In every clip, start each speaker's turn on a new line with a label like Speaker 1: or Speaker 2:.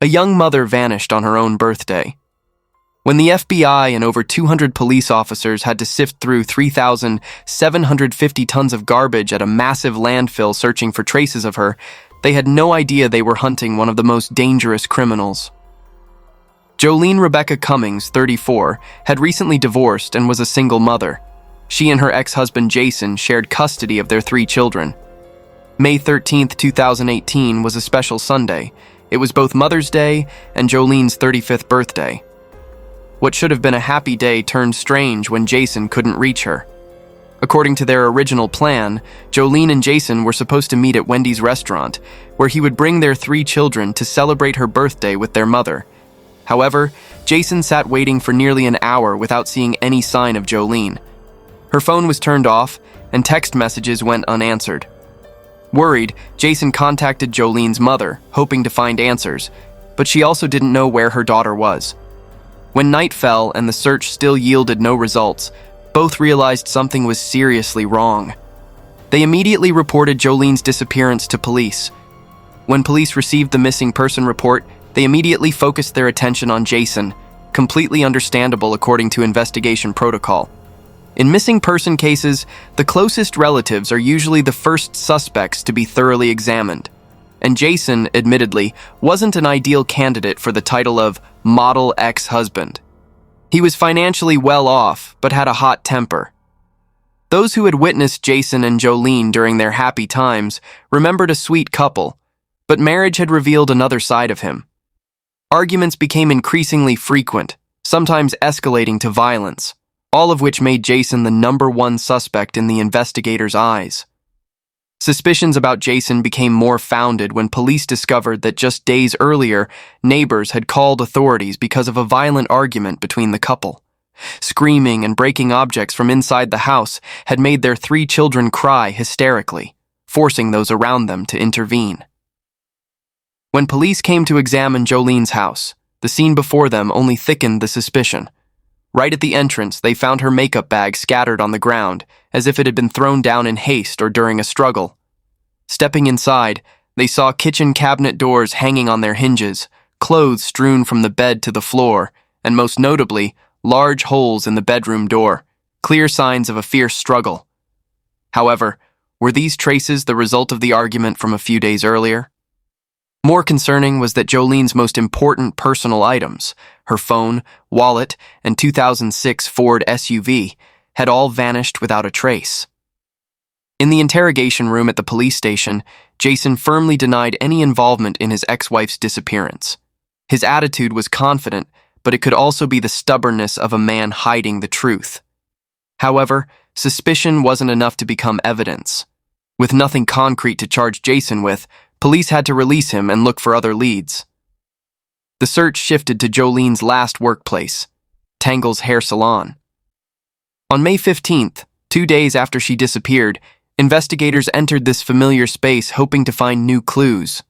Speaker 1: A young mother vanished on her own birthday. When the FBI and over 200 police officers had to sift through 3,750 tons of garbage at a massive landfill searching for traces of her, they had no idea they were hunting one of the most dangerous criminals. Joleen Rebecca Cummings, 34, had recently divorced and was a single mother. She and her ex-husband Jason shared custody of their 3 children. May 13, 2018 was a special Sunday. It was both Mother's Day and Joleen's 35th birthday. What should have been a happy day turned strange when Jason couldn't reach her. According to their original plan, Joleen and Jason were supposed to meet at Wendy's restaurant, where he would bring their 3 children to celebrate her birthday with their mother. However, Jason sat waiting for nearly an hour without seeing any sign of Joleen. Her phone was turned off, and text messages went unanswered. Worried, Jason contacted Joleen's mother, hoping to find answers, but she also didn't know where her daughter was. When night fell and the search still yielded no results, both realized something was seriously wrong. They immediately reported Joleen's disappearance to police. When police received the missing person report, they immediately focused their attention on Jason, completely understandable according to investigation protocol. In missing person cases, the closest relatives are usually the first suspects to be thoroughly examined. And Jason, admittedly, wasn't an ideal candidate for the title of model ex-husband. He was financially well off, but had a hot temper. Those who had witnessed Jason and Joleen during their happy times remembered a sweet couple, but marriage had revealed another side of him. Arguments became increasingly frequent, sometimes escalating to violence, all of which made Jason the #1 suspect in the investigators' eyes. Suspicions about Jason became more founded when police discovered that just days earlier, neighbors had called authorities because of a violent argument between the couple. Screaming and breaking objects from inside the house had made their 3 children cry hysterically, forcing those around them to intervene. When police came to examine Joleen's house, the scene before them only thickened the suspicion. Right at the entrance, they found her makeup bag scattered on the ground, as if it had been thrown down in haste or during a struggle. Stepping inside, they saw kitchen cabinet doors hanging on their hinges, clothes strewn from the bed to the floor, and most notably, large holes in the bedroom door, clear signs of a fierce struggle. However, were these traces the result of the argument from a few days earlier? More concerning was that Joleen's most important personal items, her phone, wallet, and 2006 Ford SUV, had all vanished without a trace. In the interrogation room at the police station, Jason firmly denied any involvement in his ex-wife's disappearance. His attitude was confident, but it could also be the stubbornness of a man hiding the truth. However, suspicion wasn't enough to become evidence. With nothing concrete to charge Jason with, police had to release him and look for other leads. The search shifted to Joleen's last workplace, Tangle's hair salon. On May 15th, 2 days after she disappeared, investigators entered this familiar space hoping to find new clues.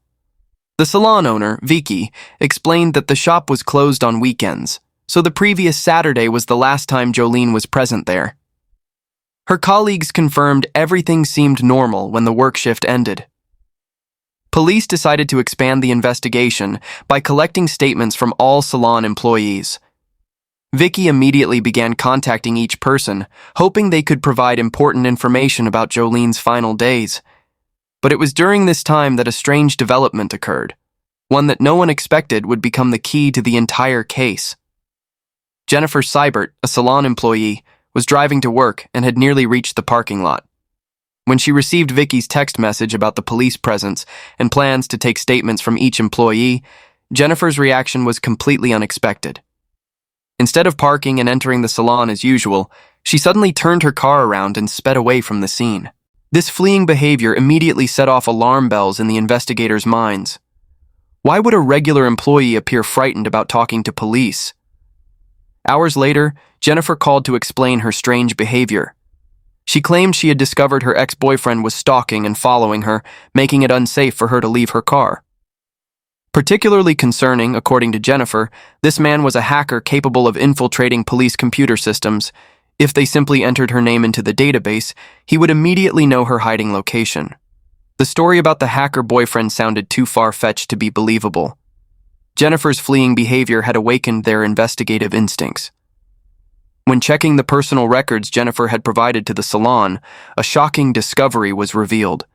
Speaker 1: The salon owner, Vicky, explained that the shop was closed on weekends, so the previous Saturday was the last time Joleen was present there. Her colleagues confirmed everything seemed normal when the work shift ended. Police decided to expand the investigation by collecting statements from all salon employees. Vicky immediately began contacting each person, hoping they could provide important information about Joleen's final days. But it was during this time that a strange development occurred, one that no one expected would become the key to the entire case. Jennifer Seibert, a salon employee, was driving to work and had nearly reached the parking lot. When she received Vicky's text message about the police presence and plans to take statements from each employee, Jennifer's reaction was completely unexpected. Instead of parking and entering the salon as usual, she suddenly turned her car around and sped away from the scene. This fleeing behavior immediately set off alarm bells in the investigators' minds. Why would a regular employee appear frightened about talking to police? Hours later, Jennifer called to explain her strange behavior. She claimed she had discovered her ex-boyfriend was stalking and following her, making it unsafe for her to leave her car. Particularly concerning, according to Jennifer, this man was a hacker capable of infiltrating police computer systems. If they simply entered her name into the database, he would immediately know her hiding location. The story about the hacker boyfriend sounded too far-fetched to be believable. Jennifer's fleeing behavior had awakened their investigative instincts. When checking the personal records Jennifer had provided to the salon, a shocking discovery was revealed.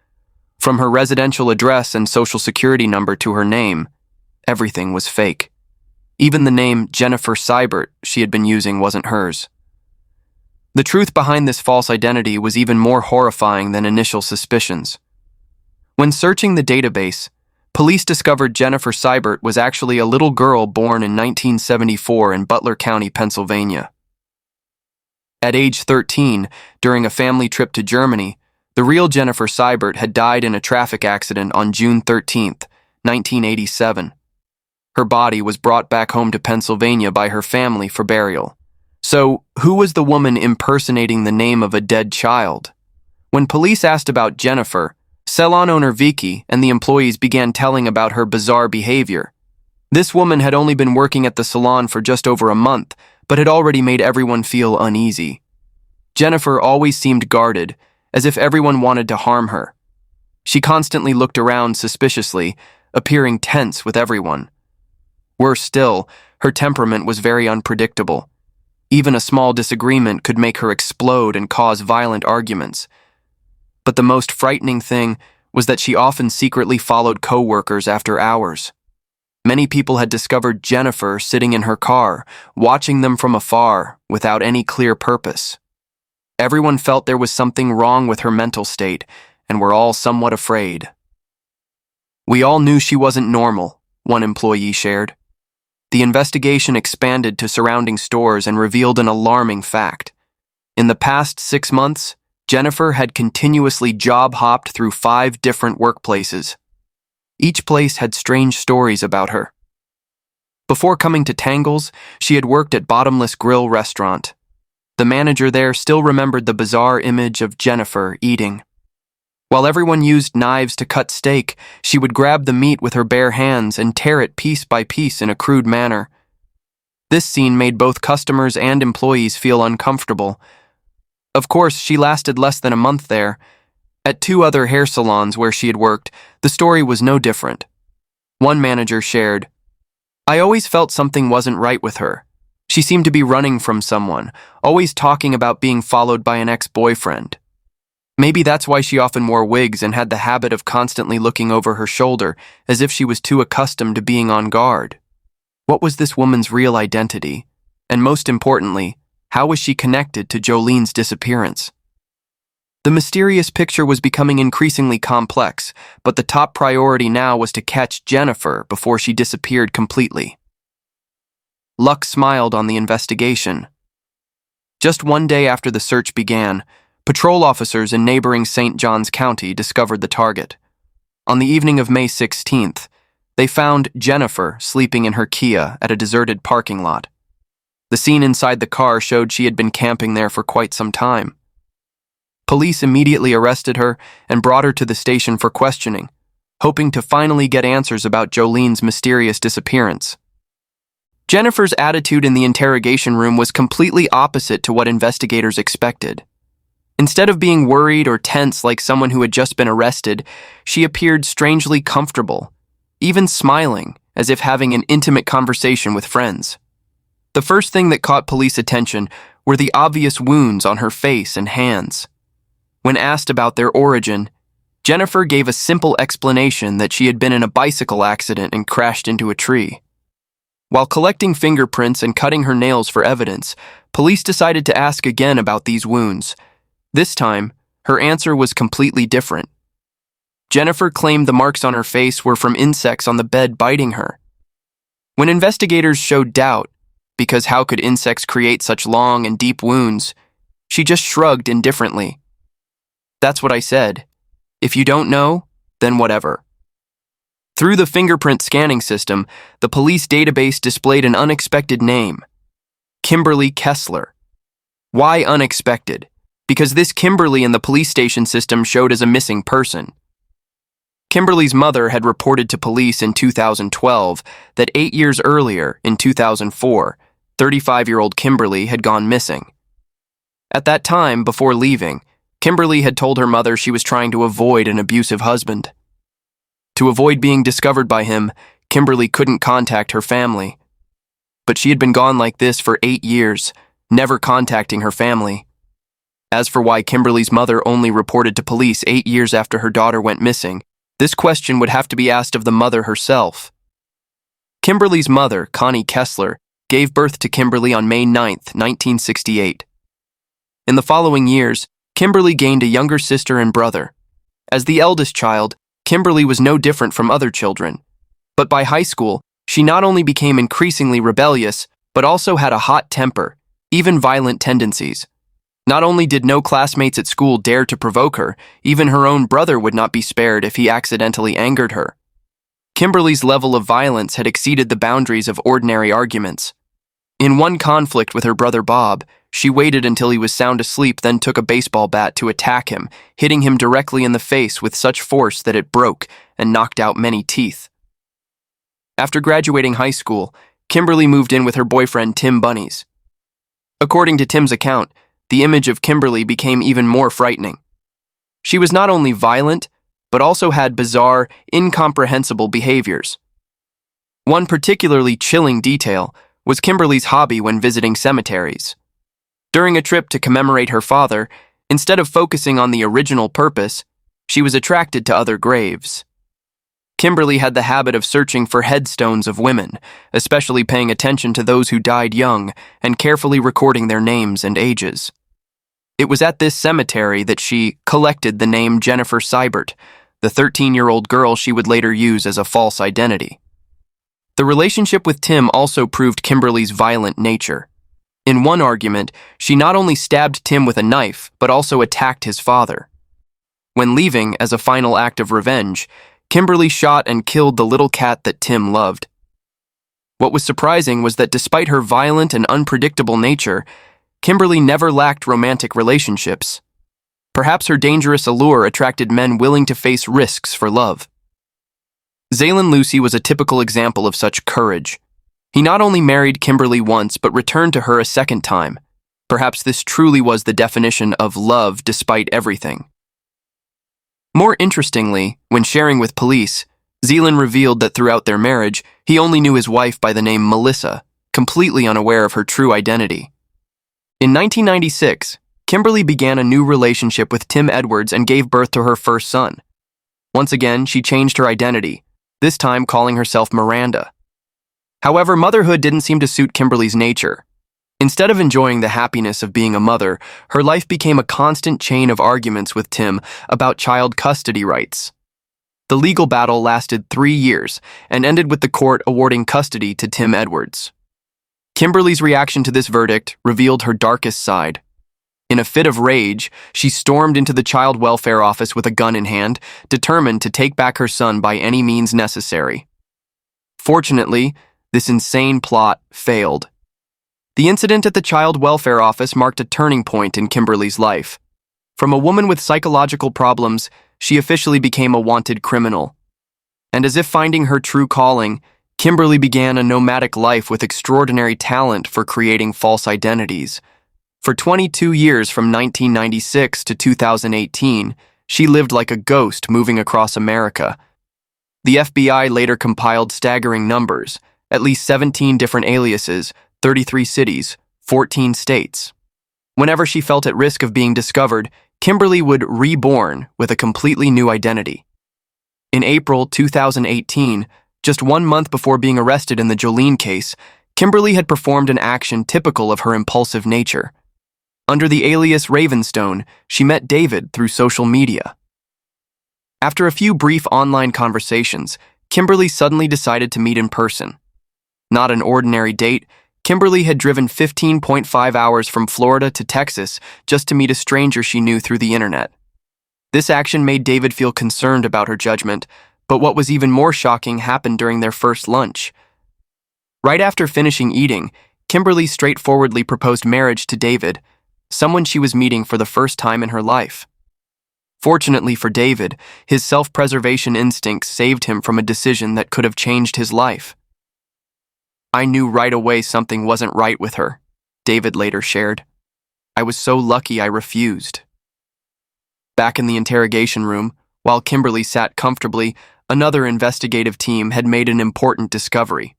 Speaker 1: From her residential address and social security number to her name, everything was fake. Even the name Jennifer Seibert she had been using wasn't hers. The truth behind this false identity was even more horrifying than initial suspicions. When searching the database, police discovered Jennifer Seibert was actually a little girl born in 1974 in Butler County, Pennsylvania. At age 13, during a family trip to Germany, the real Jennifer Seibert had died in a traffic accident on June 13, 1987. Her body was brought back home to Pennsylvania by her family for burial. So, who was the woman impersonating the name of a dead child? When police asked about Jennifer, salon owner Vicky and the employees began telling about her bizarre behavior. This woman had only been working at the salon for just over a month, but had already made everyone feel uneasy. Jennifer always seemed guarded, as if everyone wanted to harm her. She constantly looked around suspiciously, appearing tense with everyone. Worse still, her temperament was very unpredictable. Even a small disagreement could make her explode and cause violent arguments. But the most frightening thing was that she often secretly followed co-workers after hours. Many people had discovered Jennifer sitting in her car, watching them from afar, without any clear purpose. Everyone felt there was something wrong with her mental state, and were all somewhat afraid. "We all knew she wasn't normal," one employee shared. The investigation expanded to surrounding stores and revealed an alarming fact. In the past 6 months, Jennifer had continuously job-hopped through 5 different workplaces. Each place had strange stories about her. Before coming to Tangles, she had worked at Bottomless Grill restaurant. The manager there still remembered the bizarre image of Jennifer eating. While everyone used knives to cut steak, she would grab the meat with her bare hands and tear it piece by piece in a crude manner. This scene made both customers and employees feel uncomfortable. Of course, she lasted less than a month there. At 2 other hair salons where she had worked, the story was no different. One manager shared, "I always felt something wasn't right with her. She seemed to be running from someone, always talking about being followed by an ex-boyfriend. Maybe that's why she often wore wigs and had the habit of constantly looking over her shoulder, as if she was too accustomed to being on guard." What was this woman's real identity? And most importantly, how was she connected to Joleen's disappearance? The mysterious picture was becoming increasingly complex, but the top priority now was to catch Jennifer before she disappeared completely. Luck smiled on the investigation. Just 1 day after the search began, patrol officers in neighboring St. Johns County discovered the target. On the evening of May 16th, they found Jennifer sleeping in her Kia at a deserted parking lot. The scene inside the car showed she had been camping there for quite some time. Police immediately arrested her and brought her to the station for questioning, hoping to finally get answers about Joleen's mysterious disappearance. Jennifer's attitude in the interrogation room was completely opposite to what investigators expected. Instead of being worried or tense like someone who had just been arrested, she appeared strangely comfortable, even smiling, as if having an intimate conversation with friends. The first thing that caught police attention were the obvious wounds on her face and hands. When asked about their origin, Jennifer gave a simple explanation that she had been in a bicycle accident and crashed into a tree. While collecting fingerprints and cutting her nails for evidence, police decided to ask again about these wounds. This time, her answer was completely different. Jennifer claimed the marks on her face were from insects on the bed biting her. When investigators showed doubt, because how could insects create such long and deep wounds, she just shrugged indifferently. "That's what I said. If you don't know, then whatever." Through the fingerprint scanning system, the police database displayed an unexpected name: Kimberly Kessler. Why unexpected? Because this Kimberly in the police station system showed as a missing person. Kimberly's mother had reported to police in 2012 that 8 years earlier, in 2004, 35-year-old Kimberly had gone missing. At that time, before leaving, Kimberly had told her mother she was trying to avoid an abusive husband. To avoid being discovered by him, Kimberly couldn't contact her family. But she had been gone like this for 8 years, never contacting her family. As for why Kimberly's mother only reported to police 8 years after her daughter went missing, this question would have to be asked of the mother herself. Kimberly's mother, Connie Kessler, gave birth to Kimberly on May 9, 1968. In the following years, Kimberly gained a younger sister and brother. As the eldest child, Kimberly was no different from other children. But by high school, she not only became increasingly rebellious, but also had a hot temper, even violent tendencies. Not only did no classmates at school dare to provoke her, even her own brother would not be spared if he accidentally angered her. Kimberly's level of violence had exceeded the boundaries of ordinary arguments. In one conflict with her brother Bob, she waited until he was sound asleep, then took a baseball bat to attack him, hitting him directly in the face with such force that it broke and knocked out many teeth. After graduating high school, Kimberly moved in with her boyfriend Tim Bunnies. According to Tim's account, the image of Kimberly became even more frightening. She was not only violent, but also had bizarre, incomprehensible behaviors. One particularly chilling detail was Kimberly's hobby when visiting cemeteries. During a trip to commemorate her father, instead of focusing on the original purpose, she was attracted to other graves. Kimberly had the habit of searching for headstones of women, especially paying attention to those who died young and carefully recording their names and ages. It was at this cemetery that she collected the name Jennifer Seibert, the 13-year-old girl she would later use as a false identity. The relationship with Tim also proved Kimberly's violent nature. In one argument, she not only stabbed Tim with a knife, but also attacked his father. When leaving, as a final act of revenge, Kimberly shot and killed the little cat that Tim loved. What was surprising was that despite her violent and unpredictable nature, Kimberly never lacked romantic relationships. Perhaps her dangerous allure attracted men willing to face risks for love. Zaylen Lucy was a typical example of such courage. He not only married Kimberly once, but returned to her a second time. Perhaps this truly was the definition of love despite everything. More interestingly, when sharing with police, Zaylen revealed that throughout their marriage, he only knew his wife by the name Melissa, completely unaware of her true identity. In 1996, Kimberly began a new relationship with Tim Edwards and gave birth to her first son. Once again, she changed her identity, this time calling herself Miranda. However, motherhood didn't seem to suit Kimberly's nature. Instead of enjoying the happiness of being a mother, her life became a constant chain of arguments with Tim about child custody rights. The legal battle lasted 3 years and ended with the court awarding custody to Tim Edwards. Kimberly's reaction to this verdict revealed her darkest side. In a fit of rage, she stormed into the child welfare office with a gun in hand, determined to take back her son by any means necessary. Fortunately, this insane plot failed. The incident at the child welfare office marked a turning point in Kimberly's life. From a woman with psychological problems, she officially became a wanted criminal. And as if finding her true calling, Kimberly began a nomadic life with extraordinary talent for creating false identities. For 22 years from 1996 to 2018, she lived like a ghost moving across America. The FBI later compiled staggering numbers, at least 17 different aliases, 33 cities, 14 states. Whenever she felt at risk of being discovered, Kimberly would reborn with a completely new identity. In April 2018, just 1 month before being arrested in the Joleen case, Kimberly had performed an action typical of her impulsive nature. Under the alias Ravenstone, she met David through social media. After a few brief online conversations, Kimberly suddenly decided to meet in person. Not an ordinary date, Kimberly had driven 15.5 hours from Florida to Texas just to meet a stranger she knew through the internet. This action made David feel concerned about her judgment, but what was even more shocking happened during their first lunch. Right after finishing eating, Kimberly straightforwardly proposed marriage to David, someone she was meeting for the first time in her life. Fortunately for David, his self-preservation instincts saved him from a decision that could have changed his life. "I knew right away something wasn't right with her," David later shared. "I was so lucky I refused." Back in the interrogation room, while Kimberly sat comfortably, another investigative team had made an important discovery.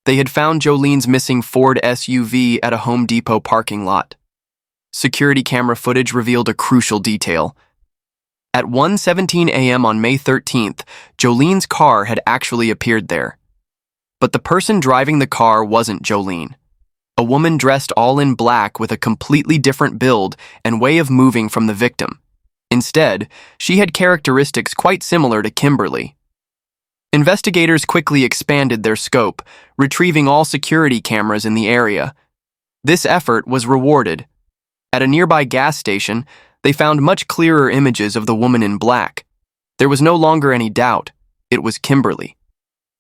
Speaker 1: They had found Joleen's missing Ford SUV at a Home Depot parking lot. Security camera footage revealed a crucial detail. At 1:17 a.m. on May 13th, Joleen's car had actually appeared there. But the person driving the car wasn't Joleen. A woman dressed all in black with a completely different build and way of moving from the victim. Instead, she had characteristics quite similar to Kimberly. Investigators quickly expanded their scope, retrieving all security cameras in the area. This effort was rewarded. At a nearby gas station, they found much clearer images of the woman in black. There was no longer any doubt. It was Kimberly.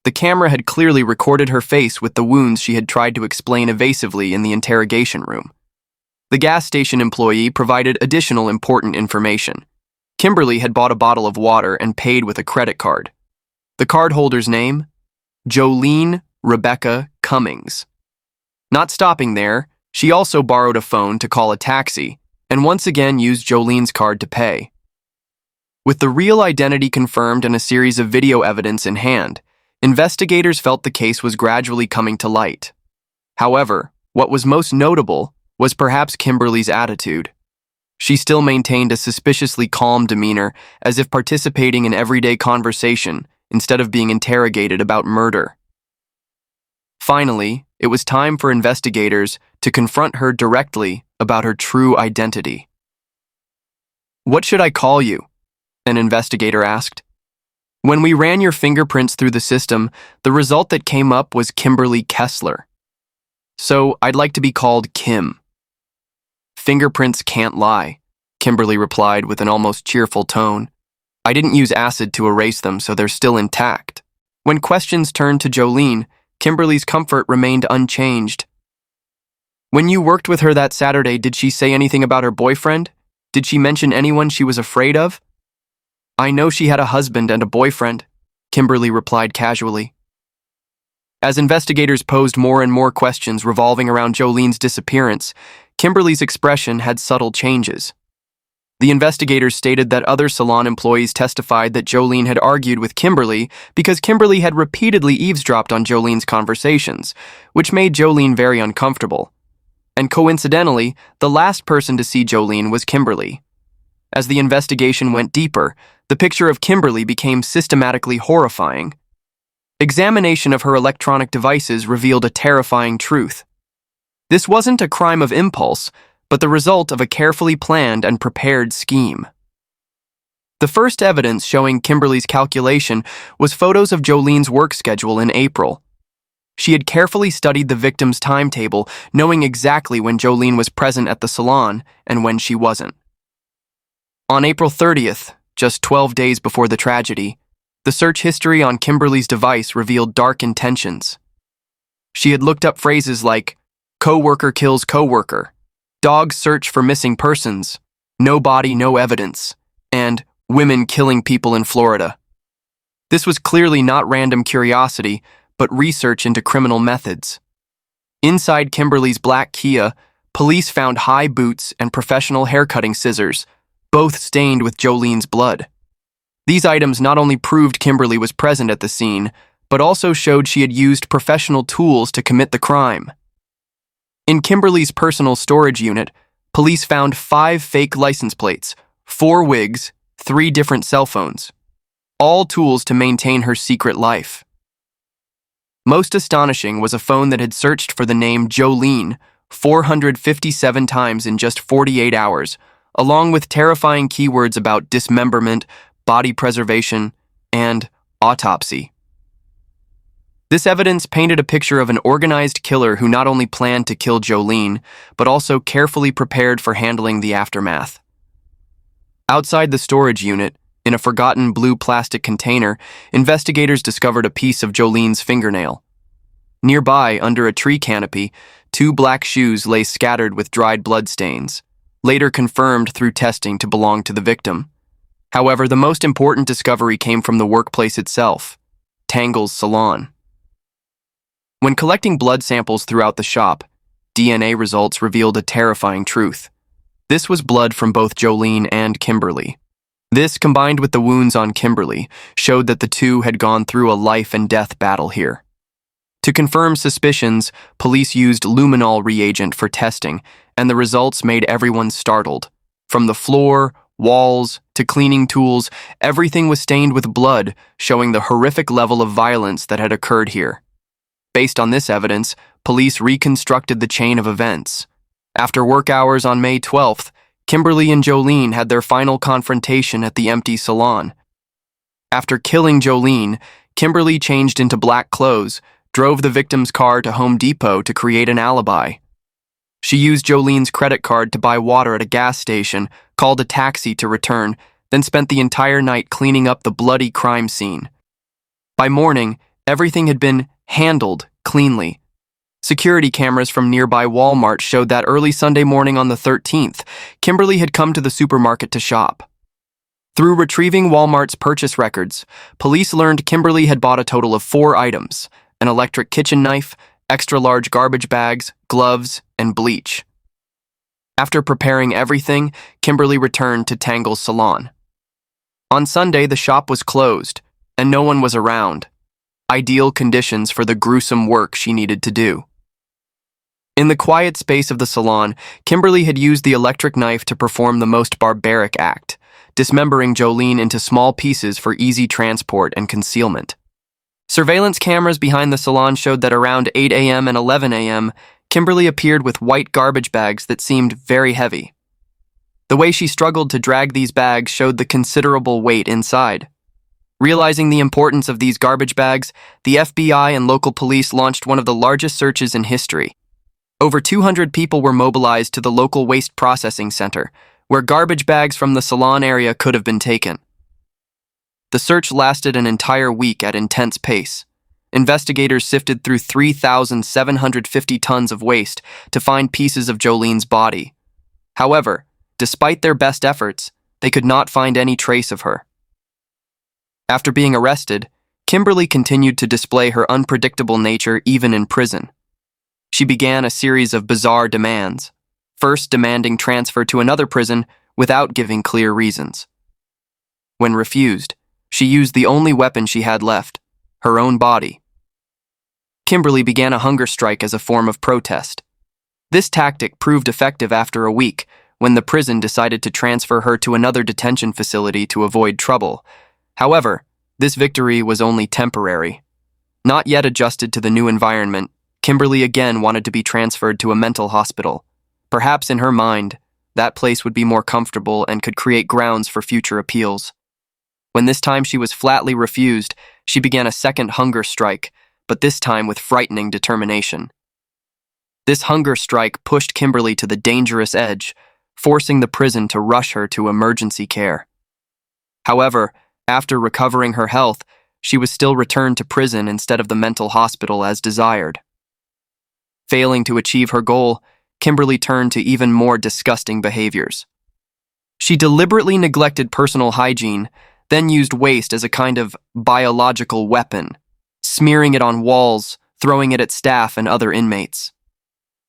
Speaker 1: The camera had clearly recorded her face with the wounds she had tried to explain evasively in the interrogation room. The gas station employee provided additional important information. Kimberly had bought a bottle of water and paid with a credit card. The cardholder's name? Joleen Rebecca Cummings. Not stopping there, she also borrowed a phone to call a taxi, and once again used Joleen's card to pay. With the real identity confirmed and a series of video evidence in hand, investigators felt the case was gradually coming to light. However, what was most notable was perhaps Kimberly's attitude. She still maintained a suspiciously calm demeanor, as if participating in everyday conversation instead of being interrogated about murder. Finally, it was time for investigators to confront her directly about her true identity. "What should I call you?" an investigator asked. "When we ran your fingerprints through the system, the result that came up was Kimberly Kessler. So I'd like to be called Kim." "Fingerprints can't lie," Kimberly replied with an almost cheerful tone. "I didn't use acid to erase them, so they're still intact." When questions turned to Joleen, Kimberly's comfort remained unchanged. "When you worked with her that Saturday, did she say anything about her boyfriend? Did she mention anyone she was afraid of?" "I know she had a husband and a boyfriend," Kimberly replied casually. As investigators posed more and more questions revolving around Joleen's disappearance, Kimberly's expression had subtle changes. The investigators stated that other salon employees testified that Joleen had argued with Kimberly because Kimberly had repeatedly eavesdropped on Joleen's conversations, which made Joleen very uncomfortable. And coincidentally, the last person to see Joleen was Kimberly. As the investigation went deeper, the picture of Kimberly became systematically horrifying. Examination of her electronic devices revealed a terrifying truth. This wasn't a crime of impulse, but the result of a carefully planned and prepared scheme. The first evidence showing Kimberly's calculation was photos of Joleen's work schedule in April. She had carefully studied the victim's timetable, knowing exactly when Joleen was present at the salon and when she wasn't. On April 30th, just 12 days before the tragedy, the search history on Kimberly's device revealed dark intentions. She had looked up phrases like, "coworker kills coworker," "dogs search for missing persons," "no body, no evidence," and "women killing people in Florida." This was clearly not random curiosity, but research into criminal methods. Inside Kimberly's black Kia, police found high boots and professional haircutting scissors, both stained with Joleen's blood. These items not only proved Kimberly was present at the scene, but also showed she had used professional tools to commit the crime. In Kimberly's personal storage unit, police found 5 fake license plates, 4 wigs, 3 different cell phones, all tools to maintain her secret life. Most astonishing was a phone that had searched for the name Joleen 457 times in just 48 hours, along with terrifying keywords about dismemberment, body preservation, and autopsy. This evidence painted a picture of an organized killer who not only planned to kill Joleen, but also carefully prepared for handling the aftermath. Outside the storage unit, in a forgotten blue plastic container, investigators discovered a piece of Joleen's fingernail. Nearby, under a tree canopy, 2 black shoes lay scattered with dried bloodstains, later confirmed through testing to belong to the victim. However, the most important discovery came from the workplace itself, Tangle's salon. When collecting blood samples throughout the shop, DNA results revealed a terrifying truth. This was blood from both Joleen and Kimberly. This, combined with the wounds on Kimberly, showed that the two had gone through a life-and-death battle here. To confirm suspicions, police used luminol reagent for testing, and the results made everyone startled. From the floor, walls, to cleaning tools, everything was stained with blood, showing the horrific level of violence that had occurred here. Based on this evidence, police reconstructed the chain of events. After work hours on May 12th, Kimberly and Joleen had their final confrontation at the empty salon. After killing Joleen, Kimberly changed into black clothes, drove the victim's car to Home Depot to create an alibi. She used Joleen's credit card to buy water at a gas station, called a taxi to return, then spent the entire night cleaning up the bloody crime scene. By morning, everything had been handled cleanly. Security cameras from nearby Walmart showed that early Sunday morning on the 13th, Kimberly had come to the supermarket to shop. Through retrieving Walmart's purchase records, police learned Kimberly had bought a total of 4 items: an electric kitchen knife, extra-large garbage bags, gloves, and bleach. After preparing everything, Kimberly returned to Tangle's salon. On Sunday, the shop was closed, and no one was around. Ideal conditions for the gruesome work she needed to do. In the quiet space of the salon, Kimberly had used the electric knife to perform the most barbaric act, dismembering Joleen into small pieces for easy transport and concealment. Surveillance cameras behind the salon showed that around 8 a.m. and 11 a.m., Kimberly appeared with white garbage bags that seemed very heavy. The way she struggled to drag these bags showed the considerable weight inside. Realizing the importance of these garbage bags, the FBI and local police launched one of the largest searches in history. Over 200 people were mobilized to the local waste processing center, where garbage bags from the salon area could have been taken. The search lasted an entire week at intense pace. Investigators sifted through 3,750 tons of waste to find pieces of Joleen's body. However, despite their best efforts, they could not find any trace of her. After being arrested, Kimberly continued to display her unpredictable nature even in prison. She began a series of bizarre demands, first demanding transfer to another prison without giving clear reasons. When refused, she used the only weapon she had left, her own body. Kimberly began a hunger strike as a form of protest. This tactic proved effective after a week, when the prison decided to transfer her to another detention facility to avoid trouble. However, this victory was only temporary. Not yet adjusted to the new environment, Kimberly again wanted to be transferred to a mental hospital. Perhaps in her mind, that place would be more comfortable and could create grounds for future appeals. When this time she was flatly refused, she began a second hunger strike, but this time with frightening determination. This hunger strike pushed Kimberly to the dangerous edge, forcing the prison to rush her to emergency care. However, after recovering her health, she was still returned to prison instead of the mental hospital as desired. Failing to achieve her goal, Kimberly turned to even more disgusting behaviors. She deliberately neglected personal hygiene, then used waste as a kind of biological weapon, smearing it on walls, throwing it at staff and other inmates.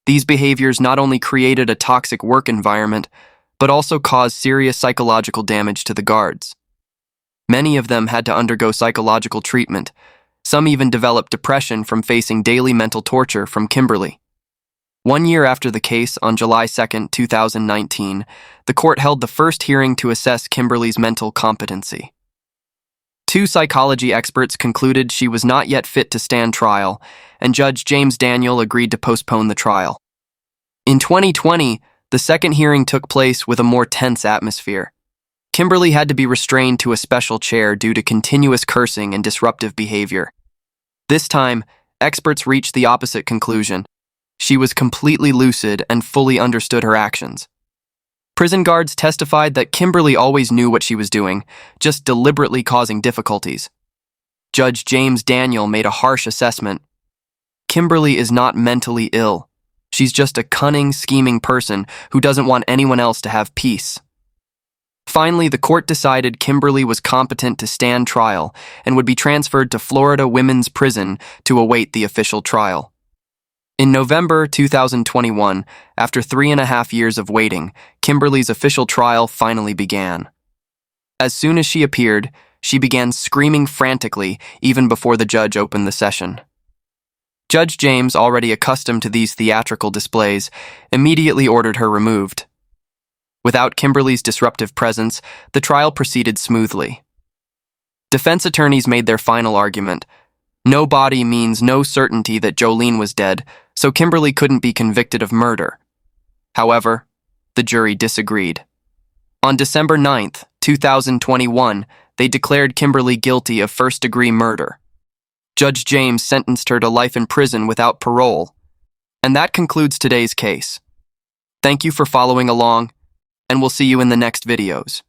Speaker 1: These behaviors not only created a toxic work environment, but also caused serious psychological damage to the guards. Many of them had to undergo psychological treatment. Some even developed depression from facing daily mental torture from Kimberly. 1 year after the case, on July 2, 2019, the court held the first hearing to assess Kimberly's mental competency. 2 psychology experts concluded she was not yet fit to stand trial, and Judge James Daniel agreed to postpone the trial. In 2020, the second hearing took place with a more tense atmosphere. Kimberly had to be restrained to a special chair due to continuous cursing and disruptive behavior. This time, experts reached the opposite conclusion. She was completely lucid and fully understood her actions. Prison guards testified that Kimberly always knew what she was doing, just deliberately causing difficulties. Judge James Daniel made a harsh assessment. Kimberly is not mentally ill. She's just a cunning, scheming person who doesn't want anyone else to have peace. Finally, the court decided Kimberly was competent to stand trial and would be transferred to Florida Women's Prison to await the official trial. In November 2021, after 3.5 years of waiting, Kimberly's official trial finally began. As soon as she appeared, she began screaming frantically even before the judge opened the session. Judge James, already accustomed to these theatrical displays, immediately ordered her removed. Without Kimberly's disruptive presence, the trial proceeded smoothly. Defense attorneys made their final argument. No body means no certainty that Joleen was dead, so Kimberly couldn't be convicted of murder. However, the jury disagreed. On December 9th, 2021, they declared Kimberly guilty of first-degree murder. Judge James sentenced her to life in prison without parole. And that concludes today's case. Thank you for following along, and we'll see you in the next videos.